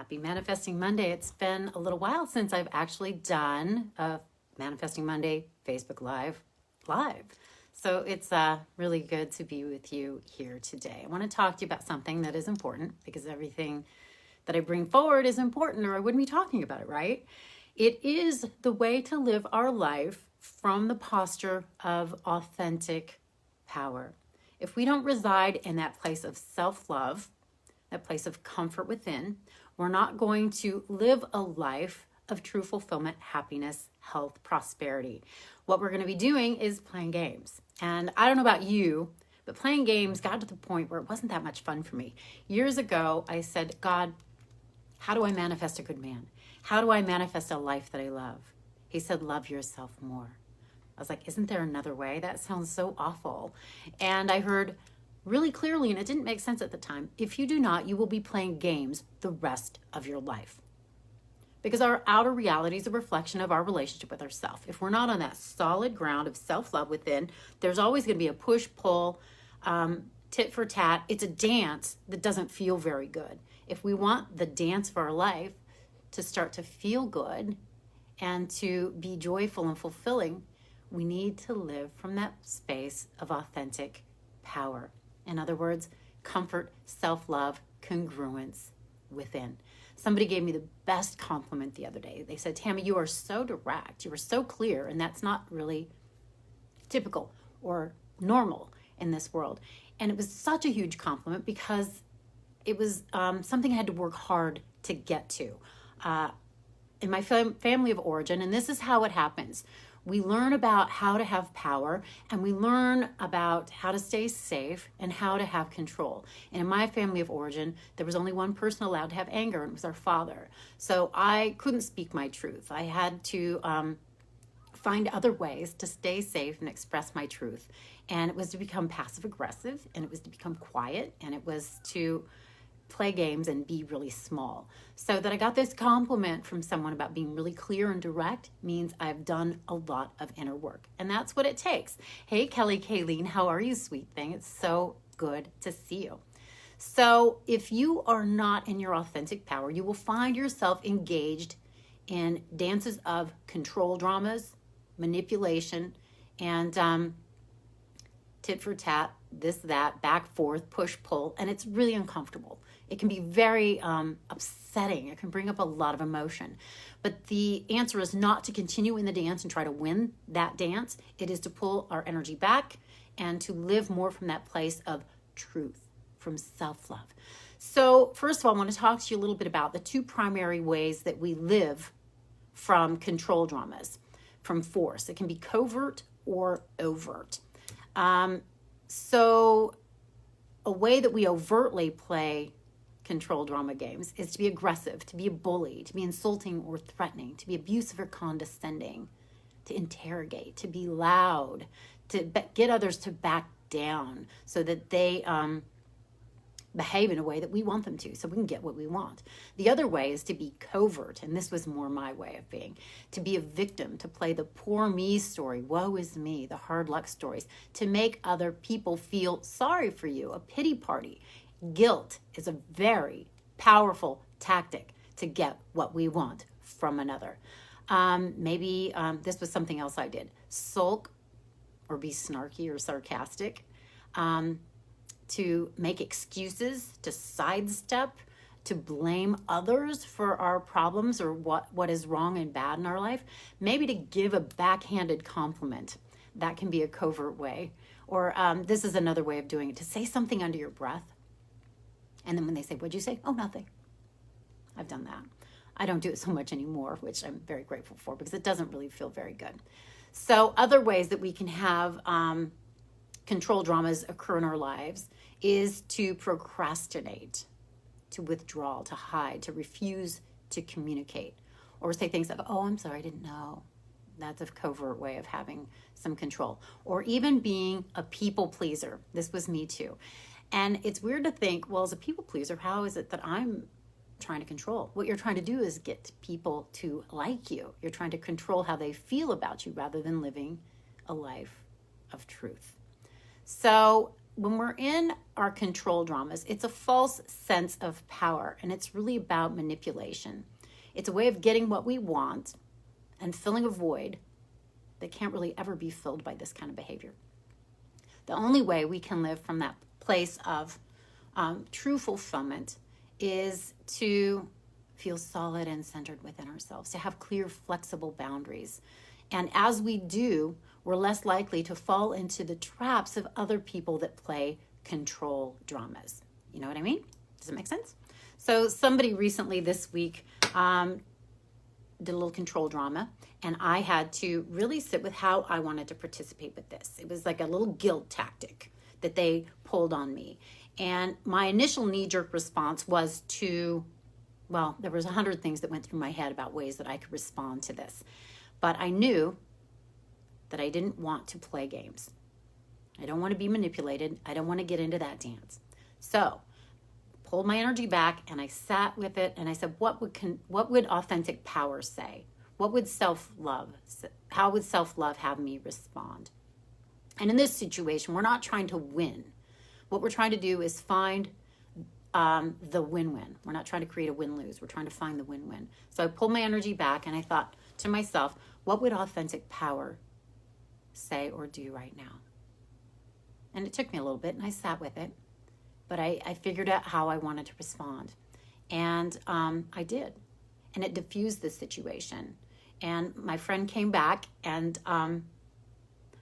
Happy Manifesting Monday. It's been a little while since I've actually done a Manifesting Monday Facebook Live. So it's really good to be with you here today. I want to talk to you about something that is important because everything that I bring forward is important or I wouldn't be talking about it, right? It is the way to live our life from the posture of authentic power. If we don't reside in that place of self-love, that place of comfort within, we're not going to live a life of true fulfillment, happiness, health, prosperity. What we're going to be doing is playing games. And I don't know about you, but playing games got to the point where it wasn't that much fun for me. Years ago, I said, God, how do I manifest a good man? How do I manifest a life that I love? He said, love yourself more. I was like, isn't there another way? That sounds so awful. And I heard really clearly, and it didn't make sense at the time, if you do not, you will be playing games the rest of your life. Because our outer reality is a reflection of our relationship with ourselves. If we're not on that solid ground of self-love within, there's always going to be a push-pull, tit for tat. It's a dance that doesn't feel very good. If we want the dance of our life to start to feel good and to be joyful and fulfilling, we need to live from that space of authentic power. In other words, comfort, self-love, congruence within. Somebody gave me the best compliment the other day. They said, Tammy, you are so direct. You are so clear. And that's not really typical or normal in this world. And it was such a huge compliment because it was something I had to work hard to get to. In my family of origin, and this is how it happens. We learn about how to have power and we learn about how to stay safe and how to have control. And in my family of origin, there was only one person allowed to have anger, and it was our father. So I couldn't speak my truth. I had to find other ways to stay safe and express my truth. And it was to become passive aggressive, and it was to become quiet, and it was to play games and be really small. So that I got this compliment from someone about being really clear and direct means I've done a lot of inner work. And that's what it takes. Hey, Kelly Kayleen, how are you, sweet thing? It's so good to see you. So if you are not in your authentic power, you will find yourself engaged in dances of control dramas, manipulation, and tit for tat, this, that, back, forth, push, pull, and it's really uncomfortable. It can be very upsetting. It can bring up a lot of emotion. But the answer is not to continue in the dance and try to win that dance. It is to pull our energy back and to live more from that place of truth, from self-love. So first of all, I want to talk to you a little bit about the two primary ways that we live from control dramas, from force. It can be covert or overt. So a way that we overtly play control drama games is to be aggressive, to be a bully, to be insulting or threatening, to be abusive or condescending, to interrogate, to be loud, to get others to back down so that they behave in a way that we want them to, so we can get what we want. The other way is to be covert, and this was more my way of being, to be a victim, to play the poor me story, woe is me, the hard luck stories, to make other people feel sorry for you, a pity party. Guilt is a very powerful tactic to get what we want from another. Maybe this was something else I did. Sulk or be snarky or sarcastic. To make excuses, to sidestep, to blame others for our problems or what is wrong and bad in our life. Maybe to give a backhanded compliment. That can be a covert way. Or this is another way of doing it, to say something under your breath. And then when they say, what'd you say? Oh, nothing. I've done that. I don't do it so much anymore, which I'm very grateful for because it doesn't really feel very good. So other ways that we can have control dramas occur in our lives is to procrastinate, to withdraw, to hide, to refuse to communicate, or say things like, oh, I'm sorry, I didn't know. That's a covert way of having some control. Or even being a people pleaser. This was me too. And it's weird to think, well, as a people pleaser, how is it that I'm trying to control? What you're trying to do is get people to like you. You're trying to control how they feel about you rather than living a life of truth. So when we're in our control dramas, it's a false sense of power, and it's really about manipulation. It's a way of getting what we want and filling a void that can't really ever be filled by this kind of behavior. The only way we can live from that place of true fulfillment is to feel solid and centered within ourselves, to have clear, flexible boundaries. And as we do, we're less likely to fall into the traps of other people that play control dramas. You know what I mean? Does it make sense? So somebody recently this week did a little control drama, and I had to really sit with how I wanted to participate with this. It was like a little guilt tactic that they pulled on me. And my initial knee-jerk response was to, well, there was 100 things that went through my head about ways that I could respond to this. But I knew that I didn't want to play games. I don't want to be manipulated. I don't want to get into that dance. So pulled my energy back and I sat with it and I said, what would authentic power say? What would how would self-love have me respond? And in this situation, we're not trying to win. What we're trying to do is find the win-win. We're not trying to create a win-lose. We're trying to find the win-win. So I pulled my energy back and I thought to myself, what would authentic power say or do right now? And it took me a little bit and I sat with it, but I figured out how I wanted to respond. And I did. And it diffused the situation. And my friend came back and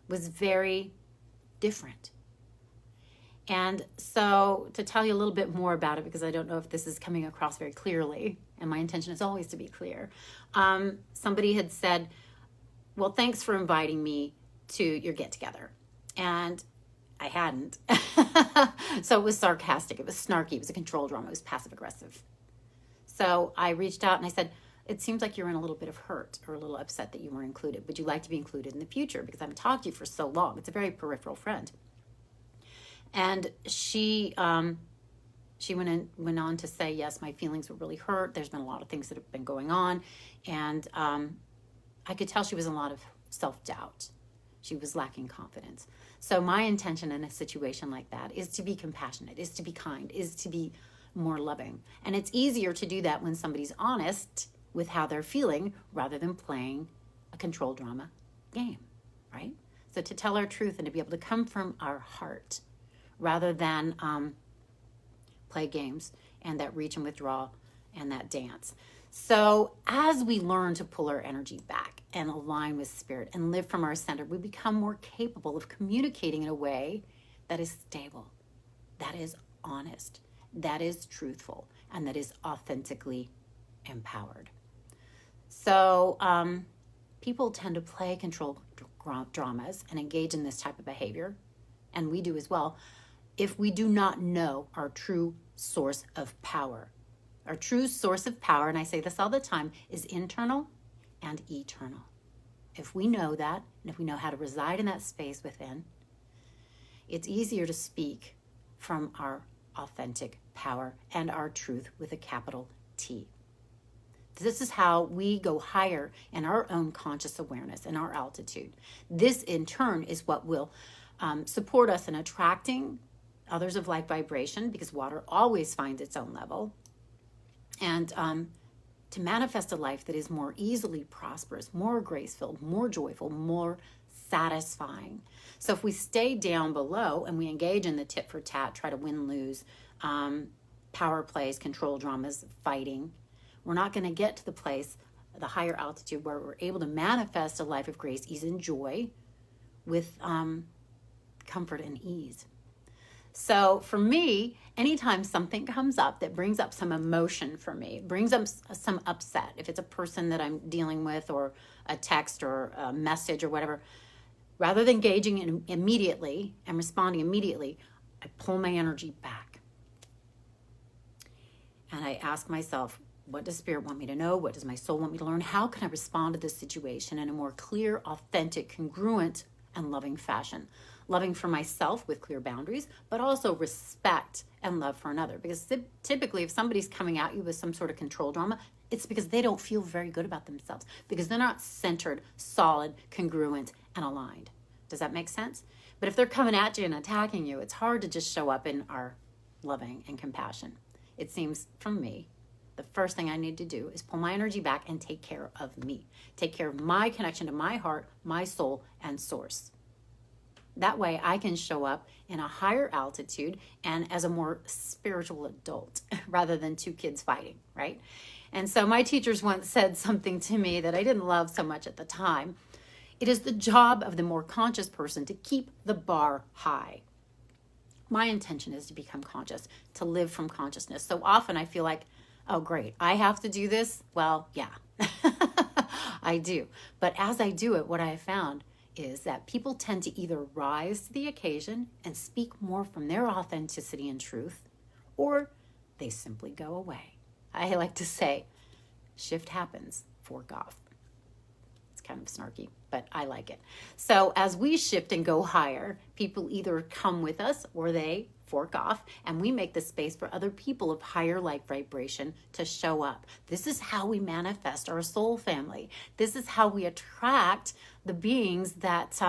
was very different. And so to tell you a little bit more about it, because I don't know if this is coming across very clearly, and my intention is always to be clear, somebody had said, well, thanks for inviting me to your get-together. And I hadn't. So it was sarcastic, it was snarky, it was a control drama, it was passive-aggressive. So I reached out and I said, it seems like you're in a little bit of hurt or a little upset that you weren't included. Would you like to be included in the future? Because I haven't talked to you for so long. It's a very peripheral friend. And she went on to say, yes, my feelings were really hurt. There's been a lot of things that have been going on. And I could tell she was in a lot of self-doubt. She was lacking confidence. So my intention in a situation like that is to be compassionate, is to be kind, is to be more loving. And it's easier to do that when somebody's honest with how they're feeling rather than playing a control drama game, right? So to tell our truth and to be able to come from our heart rather than play games and that reach and withdraw and that dance. So as we learn to pull our energy back and align with spirit and live from our center, we become more capable of communicating in a way that is stable, that is honest, that is truthful, and that is authentically empowered. So people tend to play control dramas and engage in this type of behavior, and we do as well, if we do not know our true source of power. Our true source of power, and I say this all the time, is internal and eternal. If we know that, and if we know how to reside in that space within, it's easier to speak from our authentic power and our truth with a capital T. This is how we go higher in our own conscious awareness and our altitude. This, in turn, is what will support us in attracting others of like vibration, because water always finds its own level, and to manifest a life that is more easily prosperous, more grace-filled, more joyful, more satisfying. So if we stay down below and we engage in the tit for tat, try to win-lose, power plays, control dramas, fighting, we're not going to get to the place, the higher altitude, where we're able to manifest a life of grace, ease, and joy with comfort and ease. So for me, anytime something comes up that brings up some emotion for me, brings up some upset, if it's a person that I'm dealing with or a text or a message or whatever, rather than engaging in immediately and responding immediately, I pull my energy back. And I ask myself, what does Spirit want me to know? What does my soul want me to learn? How can I respond to this situation in a more clear, authentic, congruent, and loving fashion? Loving for myself with clear boundaries, but also respect and love for another. Because typically, if somebody's coming at you with some sort of control drama, it's because they don't feel very good about themselves, because they're not centered, solid, congruent, and aligned. Does that make sense? But if they're coming at you and attacking you, it's hard to just show up in our loving and compassion. It seems, from me, the first thing I need to do is pull my energy back and take care of me. Take care of my connection to my heart, my soul, and source. That way I can show up in a higher altitude and as a more spiritual adult rather than two kids fighting, right? And so my teachers once said something to me that I didn't love so much at the time. It is the job of the more conscious person to keep the bar high. My intention is to become conscious, to live from consciousness. So often I feel like, oh, great, I have to do this? Well, yeah, I do. But as I do it, what I have found is that people tend to either rise to the occasion and speak more from their authenticity and truth, or they simply go away. I like to say, shift happens, fork off. It's kind of snarky, but I like it. So as we shift and go higher, people either come with us or they fork off, and we make the space for other people of higher light vibration to show up. This is how we manifest our soul family. This is how we attract the beings that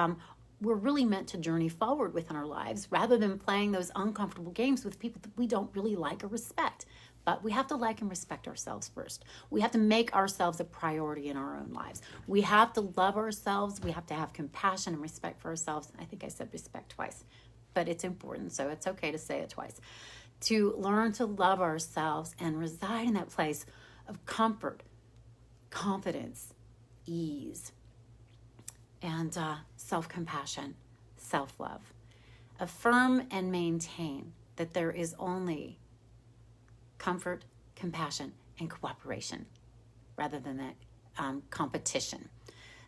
we're really meant to journey forward with in our lives, rather than playing those uncomfortable games with people that we don't really like or respect. But we have to like and respect ourselves first. We have to make ourselves a priority in our own lives. We have to love ourselves. We have to have compassion and respect for ourselves. I think I said respect twice, but it's important, so it's okay to say it twice. To learn to love ourselves and reside in that place of comfort, confidence, ease, and self-compassion, self-love. Affirm and maintain that there is only comfort, compassion, and cooperation rather than that competition.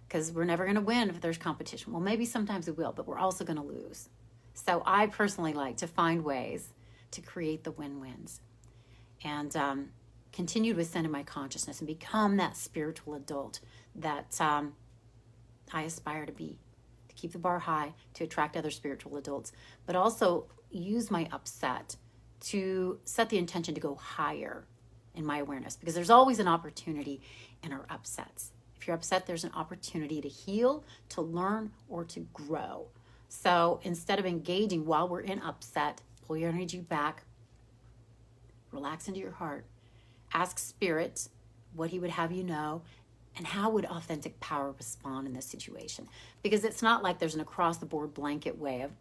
Because we're never going to win if there's competition. Well, maybe sometimes we will, but we're also going to lose. So I personally like to find ways to create the win-wins and continue to ascend in my consciousness and become that spiritual adult that I aspire to be, to keep the bar high, to attract other spiritual adults, but also use my upset to set the intention to go higher in my awareness, because there's always an opportunity in our upsets. If you're upset, there's an opportunity to heal, to learn, or to grow. So instead of engaging while we're in upset, pull your energy back, relax into your heart, ask Spirit what he would have you know, and how would authentic power respond in this situation? Because it's not like there's an across-the-board blanket way of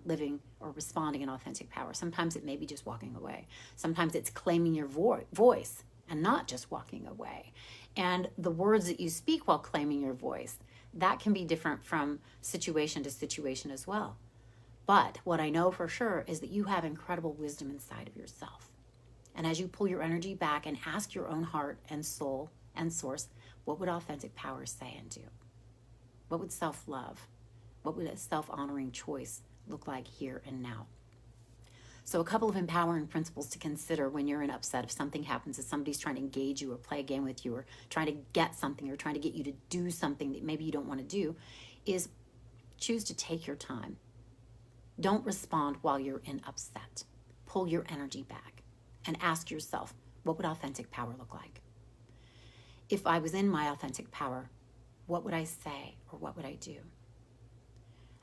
living or responding in authentic power. Sometimes it may be just walking away. Sometimes it's claiming your voice and not just walking away. And the words that you speak while claiming your voice, that can be different from situation to situation as well. But what I know for sure is that you have incredible wisdom inside of yourself. And as you pull your energy back and ask your own heart and soul and source, what would authentic power say and do? What would self-love, what would a self-honoring choice look like here and now? So a couple of empowering principles to consider when you're in upset. If something happens, if somebody's trying to engage you or play a game with you or trying to get something or trying to get you to do something that maybe you don't want to do, is choose to take your time. Don't respond while you're in upset. Pull your energy back and ask yourself, what would authentic power look like? If I was in my authentic power, what would I say or what would I do?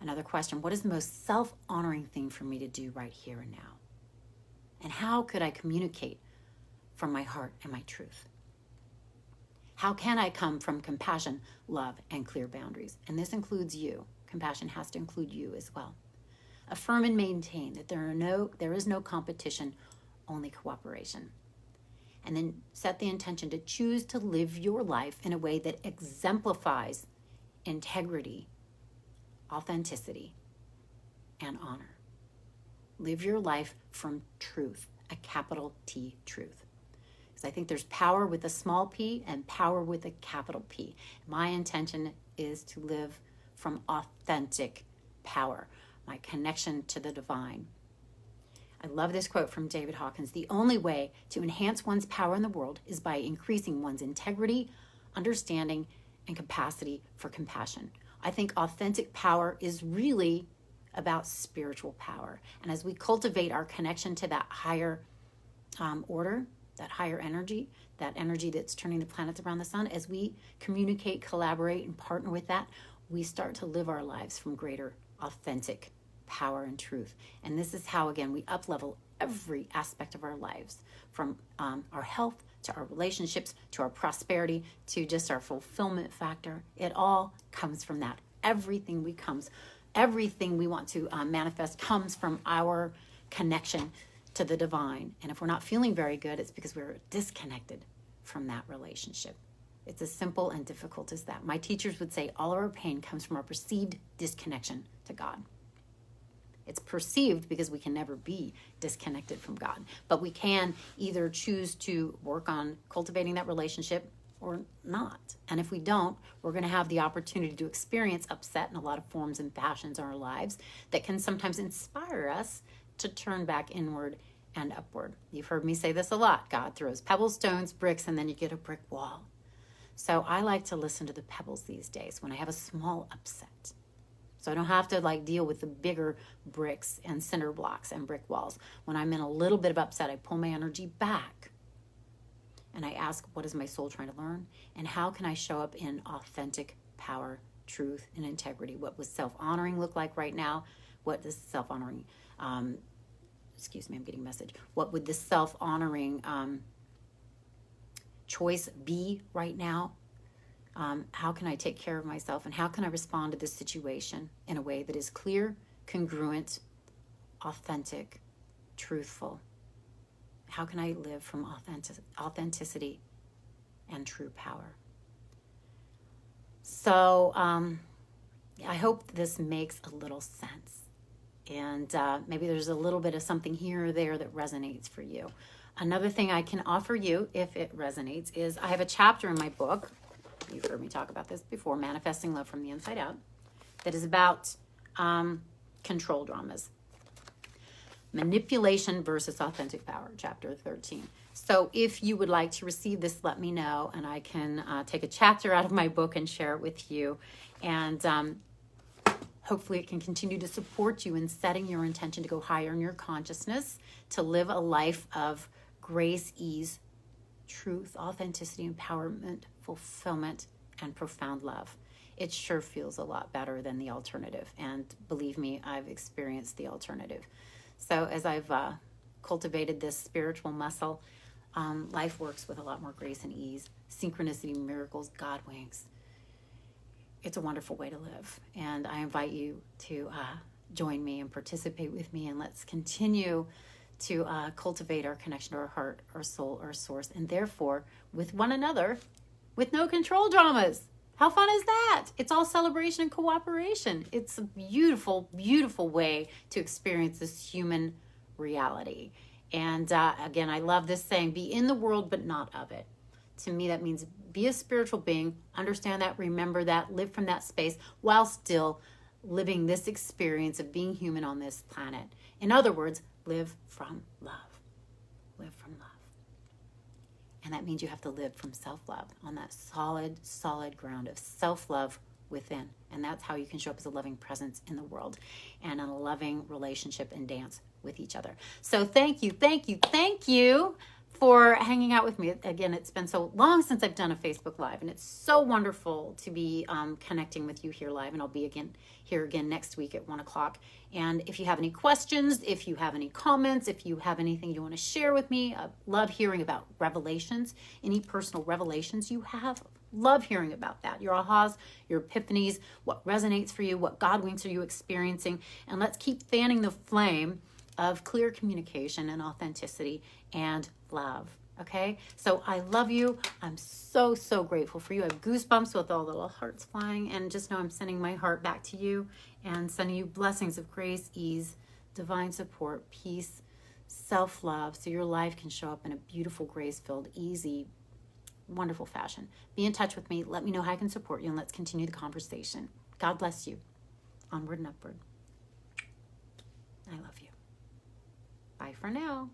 Another question, what is the most self-honoring thing for me to do right here and now? And how could I communicate from my heart and my truth? How can I come from compassion, love, and clear boundaries? And this includes you. Compassion has to include you as well. Affirm and maintain that there is no competition, only cooperation. And then set the intention to choose to live your life in a way that exemplifies integrity, authenticity, and honor. Live your life from truth, a capital T truth. Because I think there's power with a small p and power with a capital P. My intention is to live from authentic power, my connection to the divine. I love this quote from David Hawkins. The only way to enhance one's power in the world is by increasing one's integrity, understanding, and capacity for compassion. I think authentic power is really about spiritual power. And as we cultivate our connection to that higher order, that higher energy, that energy that's turning the planets around the sun, as we communicate, collaborate, and partner with that, we start to live our lives from greater authentic power, and truth. And this is how, again, we up-level every aspect of our lives, from our health to our relationships to our prosperity to just our fulfillment factor. It all comes from that. Everything we want to manifest comes from our connection to the divine. And if we're not feeling very good, it's because we're disconnected from that relationship. It's as simple and difficult as that. My teachers would say all of our pain comes from our perceived disconnection to God. It's perceived because we can never be disconnected from God. But we can either choose to work on cultivating that relationship or not. And if we don't, we're going to have the opportunity to experience upset in a lot of forms and fashions in our lives that can sometimes inspire us to turn back inward and upward. You've heard me say this a lot. God throws pebbles, stones, bricks, and then you get a brick wall. So I like to listen to the pebbles these days when I have a small upset. So I don't have to deal with the bigger bricks and cinder blocks and brick walls. When I'm in a little bit of upset, I pull my energy back and I ask, what is my soul trying to learn? And how can I show up in authentic power, truth, and integrity? What does self-honoring look like right now? What does self-honoring, excuse me, I'm getting a message. What would this self-honoring choice be right now? How can I take care of myself, and how can I respond to this situation in a way that is clear, congruent, authentic, truthful? How can I live from authenticity and true power? So I hope this makes a little sense. And maybe there's a little bit of something here or there that resonates for you. Another thing I can offer you, if it resonates, is I have a chapter in my book. You've heard me talk about this before, Manifesting Love from the Inside Out, that is about control dramas. Manipulation versus authentic power, chapter 13. So if you would like to receive this, let me know, and I can take a chapter out of my book and share it with you. And hopefully it can continue to support you in setting your intention to go higher in your consciousness, to live a life of grace, ease, truth, authenticity, empowerment, fulfillment, and profound love. It sure feels a lot better than the alternative. And believe me, I've experienced the alternative. So as I've cultivated this spiritual muscle, life works with a lot more grace and ease, synchronicity, miracles, God winks. It's a wonderful way to live. And I invite you to join me and participate with me, and let's continue to cultivate our connection to our heart, our soul, our source, and therefore with one another, with no control dramas. How fun is that? It's all celebration and cooperation. It's a beautiful, beautiful way to experience this human reality. And again, I love this saying, be in the world, but not of it. To me, that means be a spiritual being, understand that, remember that, live from that space while still living this experience of being human on this planet. In other words, live from love. Live from love. And that means you have to live from self-love on that solid ground of self-love within. And that's how you can show up as a loving presence in the world and in a loving relationship and dance with each other. So thank you for hanging out with me. Again, it's been so long since I've done a Facebook Live, and it's so wonderful to be connecting with you here live. And I'll be here again next week at 1 o'clock. And if you have any questions, if you have any comments, if you have anything you want to share with me, I love hearing about revelations, any personal revelations you have. Love hearing about that. Your ahas, your epiphanies, what resonates for you, what God winks are you experiencing. And let's keep fanning the flame of clear communication and authenticity and love. Okay? So I love you. I'm so grateful for you. I have goosebumps with all the little hearts flying, and just know I'm sending my heart back to you and sending you blessings of grace, ease, divine support, peace, self-love, so your life can show up in a beautiful, grace-filled, easy, wonderful fashion. Be in touch with me. Let me know how I can support you, and let's continue the conversation. God bless you. Onward and upward. I love you. Bye for now.